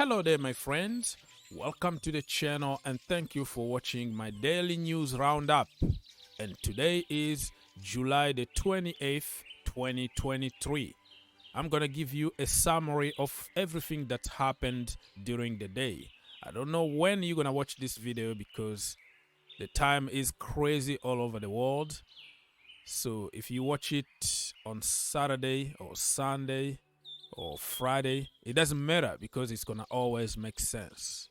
Hello there, my friends. Welcome to the channel and thank you for watching my daily news roundup. And today is July the 28th, 2023. I'm going to give you a summary of everything that happened during the day. I don't know when you're going to watch this video because the time is crazy all over the world. So if you watch it on Saturday or Sunday or Friday, it doesn't matter because it's going to always make sense.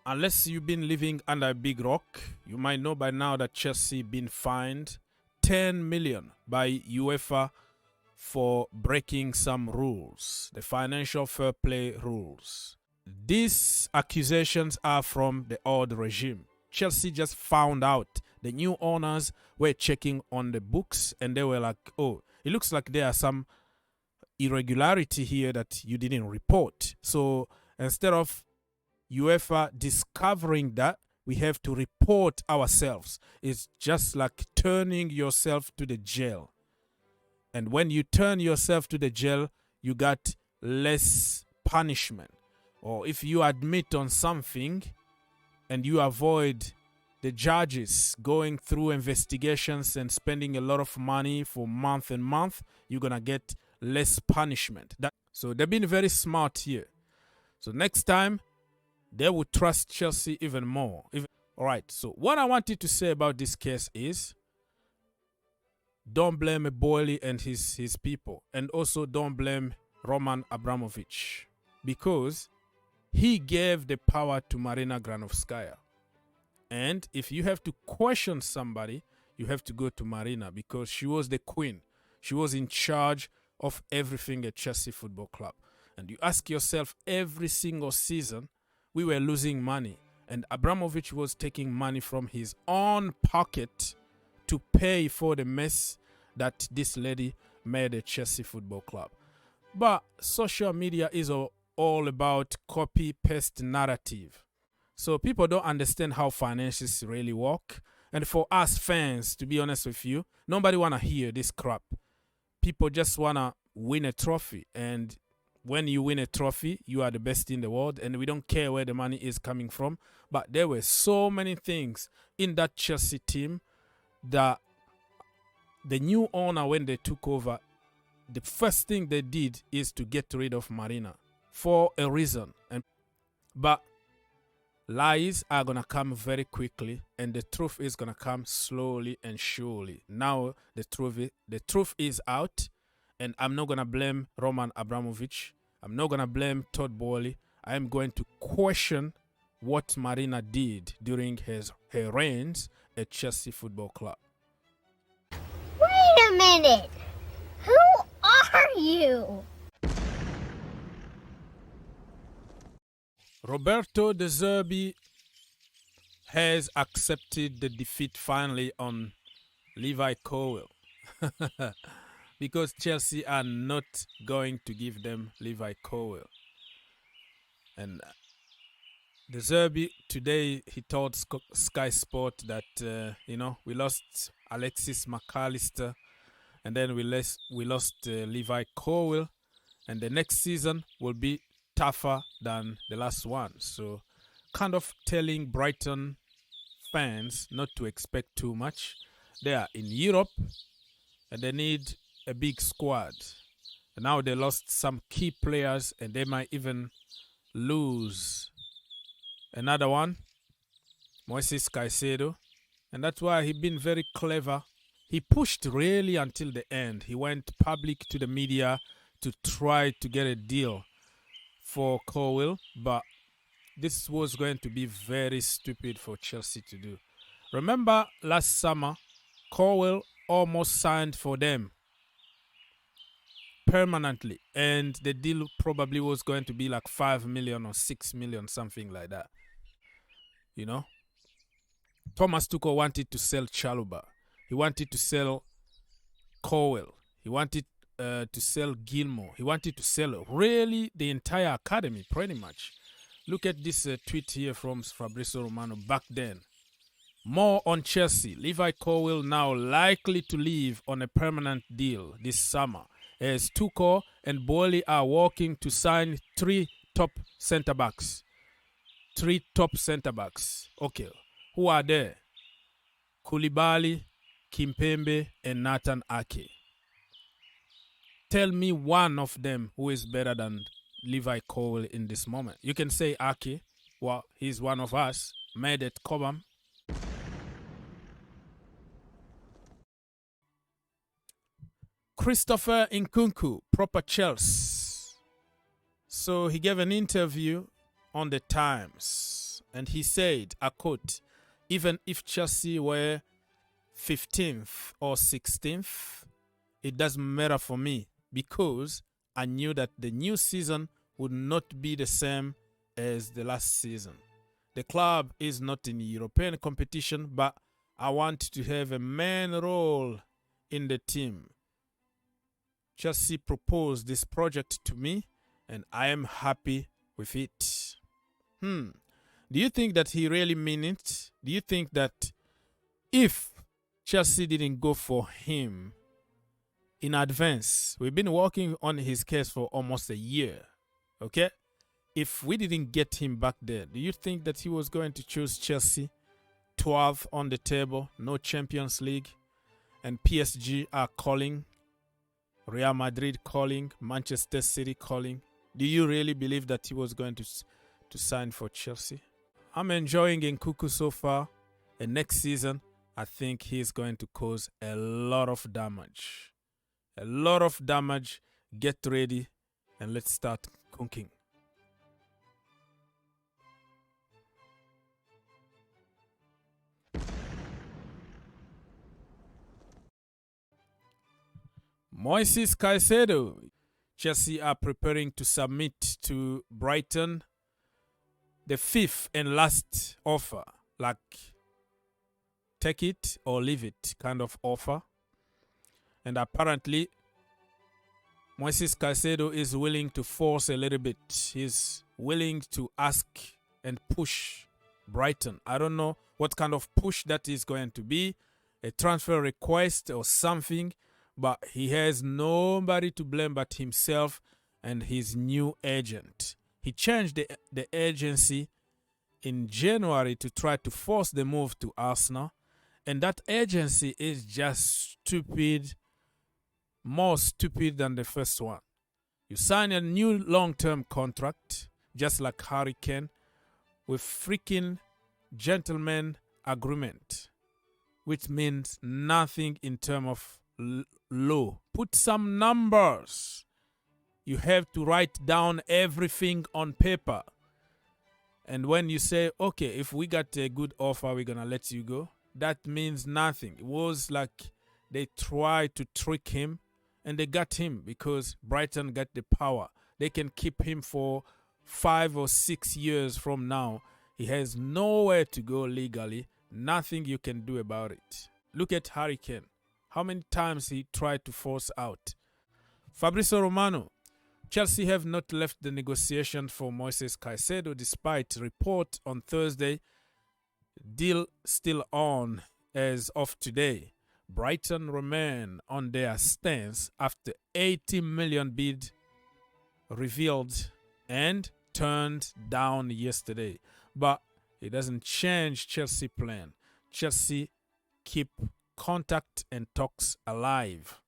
Unless you've been living under a big rock, you might know by now that Chelsea been fined 10 million by UEFA for breaking some rules, the financial fair play rules. These accusations are from the old regime. Chelsea just found out the new owners were checking on the books and they were like, oh, it looks like there are some irregularity here that you didn't report. So instead of UEFA discovering that, we have to report ourselves. It's just like turning yourself to the jail. And when you turn yourself to the jail, you got less punishment. Or if you admit on something and you avoid the judges going through investigations and spending a lot of money for month and month, you're going to get less punishment. So they've been very smart here. So next time, they will trust Chelsea even more. All right, so what I wanted to say about this case is don't blame Boehly and his people. And also don't blame Roman Abramovich because he gave the power to Marina Granovkaia. And if you have to question somebody, you have to go to Marina because she was the queen. She was in charge of everything at Chelsea Football Club. And you ask yourself, every single season, we were losing money. And Abramovich was taking money from his own pocket to pay for the mess that this lady made at Chelsea Football Club. But social media is all about copy-paste narrative. So people don't understand how finances really work. And for us fans, to be honest with you, nobody want to hear this crap. People just want to win a trophy. And when you win a trophy, you are the best in the world. And we don't care where the money is coming from. But there were so many things in that Chelsea team that the new owner, when they took over, the first thing they did is to get rid of Marina for a reason. But lies are going to come very quickly and the truth is going to come slowly and surely. Now the truth is out. And I'm not going to blame Roman Abramovich. I'm not going to blame Todd Boehly. I am going to question what Marina did during her reigns at Chelsea Football Club. Wait a minute. Who are you? Roberto De Zerbi has accepted the defeat finally on Levi Colwill. Because Chelsea are not going to give them Levi Colwill. And De Zerbi today, he told Sky Sport that, we lost Alexis McAllister and then we lost Levi Colwill. And the next season will be tougher than the last one. So kind of telling Brighton fans not to expect too much. They are in Europe and they need a big squad. And now they lost some key players and they might even lose another one, Moises Caicedo. And that's why he's been very clever. He pushed really until the end. He went public to the media to try to get a deal for Colwill, but this was going to be very stupid for Chelsea to do. Remember last summer, Colwill almost signed for them permanently, and the deal probably was going to be like 5 million or 6 million, something like that. Thomas Tuchel wanted to sell Chalobah. He wanted to sell Colwill. He wanted to sell Gilmour. He wanted to sell really the entire academy, pretty much. Look at this tweet here from Fabrizio Romano back then. More on Chelsea. Levi Colwill now likely to leave on a permanent deal this summer. as Tuchel and Boehly are working to sign 3 top centre-backs. 3 top centre-backs. Okay, who are there? Koulibaly, Kimpembe, and Nathan Ake. Tell me one of them who is better than Levi Cole in this moment. You can say Ake. Well, he's one of us. Made at Cobham. Christopher Nkunku, proper Chelsea. So he gave an interview on the Times, and he said, I quote, even if Chelsea were 15th or 16th, it doesn't matter for me because I knew that the new season would not be the same as the last season. The club is not in European competition, but I want to have a main role in the team. Chelsea proposed this project to me, and I am happy with it. Do you think that he really mean it? Do you think that if Chelsea didn't go for him in advance, we've been working on his case for almost a year, okay? If we didn't get him back there, do you think that he was going to choose Chelsea? 12 on the table, no Champions League, and PSG are calling, Real Madrid calling, Manchester City calling. Do you really believe that he was going to sign for Chelsea? I'm enjoying Nkunku so far, and next season, I think he's going to cause a lot of damage. A lot of damage. Get ready, and let's start cooking. Moises Caicedo. Chelsea are preparing to submit to Brighton the 5th and last offer, like take it or leave it kind of offer. And apparently, Moises Caicedo is willing to force a little bit. He's willing to ask and push Brighton. I don't know what kind of push that is going to be, a transfer request or something, but he has nobody to blame but himself and his new agent. He changed the agency in January to try to force the move to Arsenal, and that agency is just stupid, more stupid than the first one. You sign a new long-term contract, just like Harry Kane, with freaking gentleman agreement, which means nothing in terms of law. Put some numbers. You have to write down everything on paper. And when you say, okay, if we got a good offer, we're going to let you go, that means nothing. It was like they tried to trick him, and they got him because Brighton got the power. They can keep him for 5 or 6 years from now. He has nowhere to go legally. Nothing you can do about it. Look at Harry Kane. How many times he tried to force out. Fabrizio Romano. Chelsea have not left the negotiation for Moises Caicedo despite report on Thursday. Deal still on as of today. Brighton remain on their stance after 80 million bid revealed and turned down yesterday. But it doesn't change Chelsea plan. Chelsea keep contact and talks alive.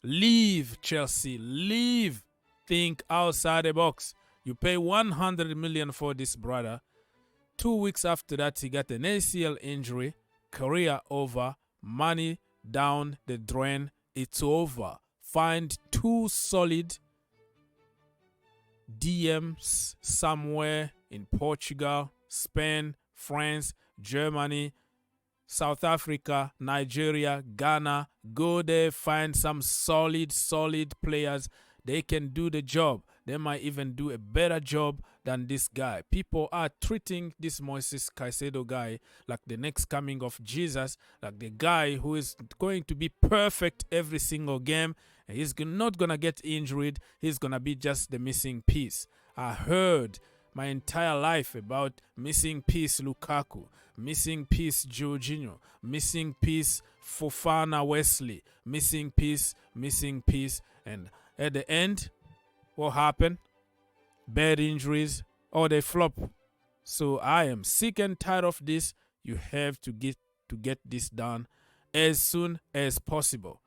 Leave Chelsea, leave. Think outside the box. You pay 100 million for this brother. 2 weeks after that, he got an ACL injury. Career over. Money down the drain. It's over. Find 2 solid DMs somewhere in Portugal, Spain, France, Germany, South Africa, Nigeria, Ghana. Go there, find some solid players. They can do the job. They might even do a better job than this guy. People are treating this Moises Caicedo guy like the next coming of Jesus, like the guy who is going to be perfect every single game. He's not going to get injured. He's going to be just the missing piece. I heard my entire life about missing piece Lukaku, missing piece Jorginho, missing piece Fofana Wesley, missing piece, and at the end, what happened? Bad injuries, or they flop. So I am sick and tired of this. You have to get this done as soon as possible.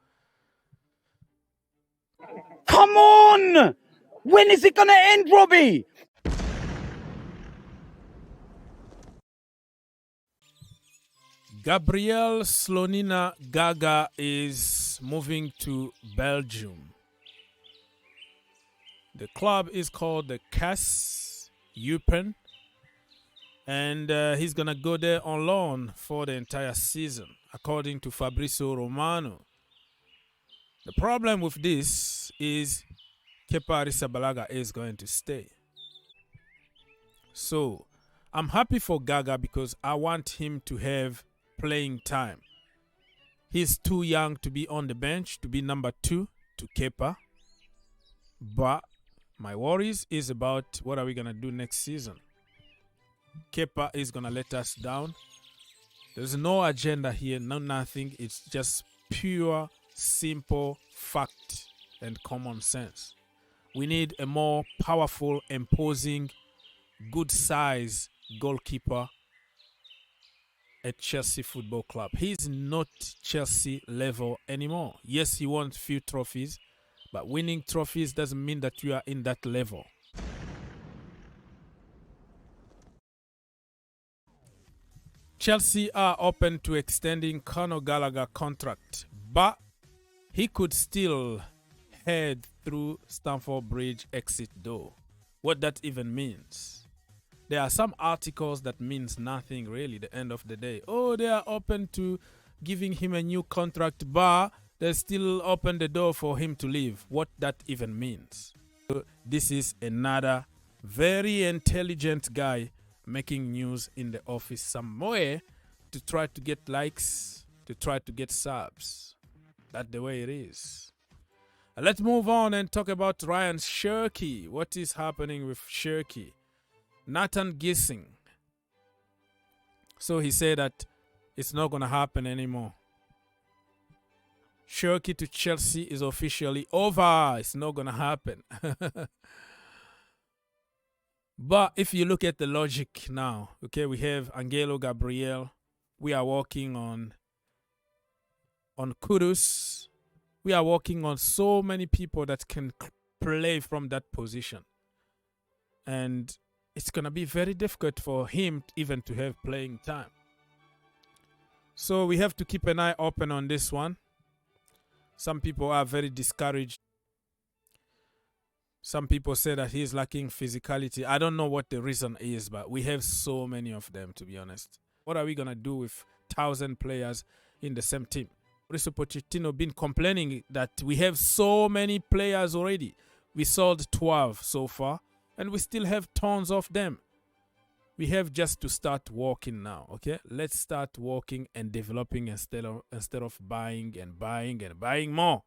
Come on! When is it going to end, Robbie? Gabriel Slonina Gaga is moving to Belgium. The club is called the CAS Eupen, and he's going to go there on loan for the entire season, according to Fabrizio Romano. The problem with this is Kepa Arrizabalaga is going to stay. So I'm happy for Gaga because I want him to have playing time. He's too young to be on the bench, to be number 2 to Kepa. But my worries is about what are we going to do next season. Kepa is going to let us down. There's no agenda here, no nothing. It's just pure, simple fact and common sense. We need a more powerful, imposing, good size goalkeeper at Chelsea Football Club. He's not Chelsea level anymore. Yes, he won a few trophies, but winning trophies doesn't mean that you are in that level. Chelsea are open to extending Conor Gallagher contract, but he could still head through Stamford Bridge exit door. What that even means? There are some articles that means nothing really the end of the day. Oh, they are open to giving him a new contract, but they still open the door for him to leave. What that even means? So this is another very intelligent guy making news in the office somewhere to try to get likes, to try to get subs. That's the way it is. Let's move on and talk about Ryan Cherki. What is happening with Cherki? Nathan Gissing. So he said that it's not going to happen anymore. Cherki to Chelsea is officially over. It's not going to happen. But if you look at the logic now, okay, we have Angelo Gabriel. We are working on Kudus. We are working on so many people that can play from that position. And it's going to be very difficult for him even to have playing time. So we have to keep an eye open on this one. Some people are very discouraged. Some people say that he's lacking physicality. I don't know what the reason is, but we have so many of them, to be honest. What are we going to do with 1,000 players in the same team? Mauricio Pochettino been complaining that we have so many players already. We sold 12 so far, and we still have tons of them. We have just to start working now, okay? Let's start working and developing instead of buying and buying and buying more.